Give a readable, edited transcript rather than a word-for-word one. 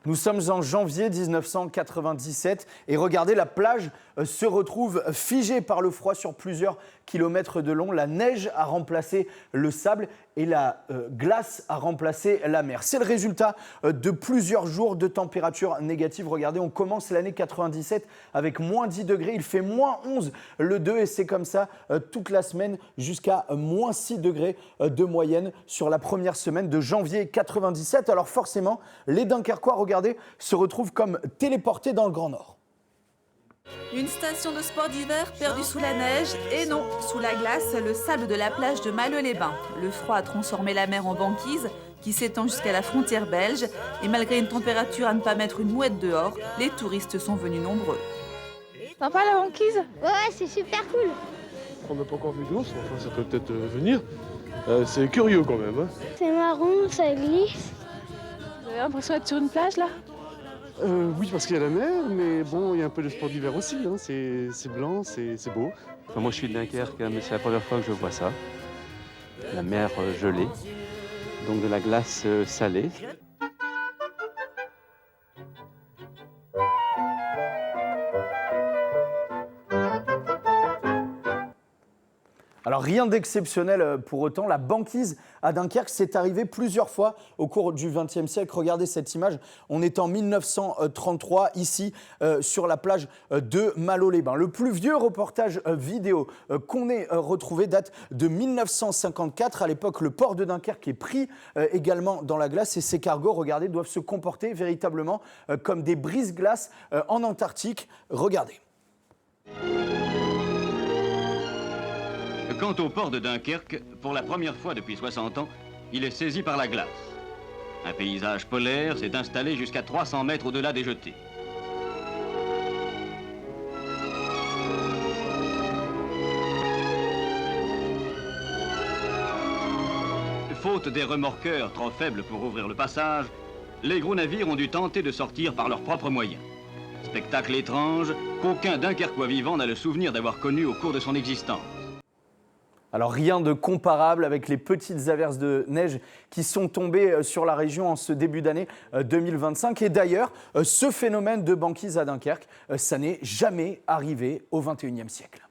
Nous sommes en janvier 1997 et regardez, la plage se retrouve figée par le froid sur plusieurs kilomètres de long. La neige a remplacé le sable et la glace a remplacé la mer. C'est le résultat de plusieurs jours de température négative. Regardez, on commence l'année 97 avec moins 10 degrés. Il fait moins 11 le 2 et c'est comme ça toute la semaine jusqu'à moins 6 degrés de moyenne sur la première semaine de janvier 97. Alors forcément, les Dunkerquois, regardez, se retrouvent comme téléportés dans le Grand Nord. Une station de sport d'hiver perdue sous la neige et non, sous la glace, le sable de la plage de Malo-les-Bains. Le froid a transformé la mer en banquise qui s'étend jusqu'à la frontière belge. Et malgré une température à ne pas mettre une mouette dehors, les touristes sont venus nombreux. Sympa la banquise? Ouais, c'est super cool. On n'a pas encore vu d'ours, enfin ça peut peut-être venir. C'est curieux quand même. Hein. C'est marron, ça glisse. Vous avez l'impression d'être sur une plage là? Oui, parce qu'il y a la mer, mais bon, il y a un peu de sport d'hiver aussi. Hein. C'est blanc, c'est beau. Enfin, moi, je suis de Dunkerque, mais c'est la première fois que je vois ça. La mer gelée, donc de la glace salée. Alors rien d'exceptionnel pour autant, la banquise à Dunkerque, c'est arrivé plusieurs fois au cours du XXe siècle. Regardez cette image, on est en 1933 ici sur la plage de Malo-les-Bains. Le plus vieux reportage vidéo qu'on ait retrouvé date de 1954. À l'époque, le port de Dunkerque est pris également dans la glace et ces cargos, regardez, doivent se comporter véritablement comme des brise-glaces en Antarctique. Regardez. Quant au port de Dunkerque, pour la première fois depuis 60 ans, il est saisi par la glace. Un paysage polaire s'est installé jusqu'à 300 mètres au-delà des jetées. Faute des remorqueurs trop faibles pour ouvrir le passage, les gros navires ont dû tenter de sortir par leurs propres moyens. Spectacle étrange qu'aucun Dunkerquois vivant n'a le souvenir d'avoir connu au cours de son existence. Alors rien de comparable avec les petites averses de neige qui sont tombées sur la région en ce début d'année 2025. Et d'ailleurs, ce phénomène de banquise à Dunkerque, ça n'est jamais arrivé au XXIe siècle.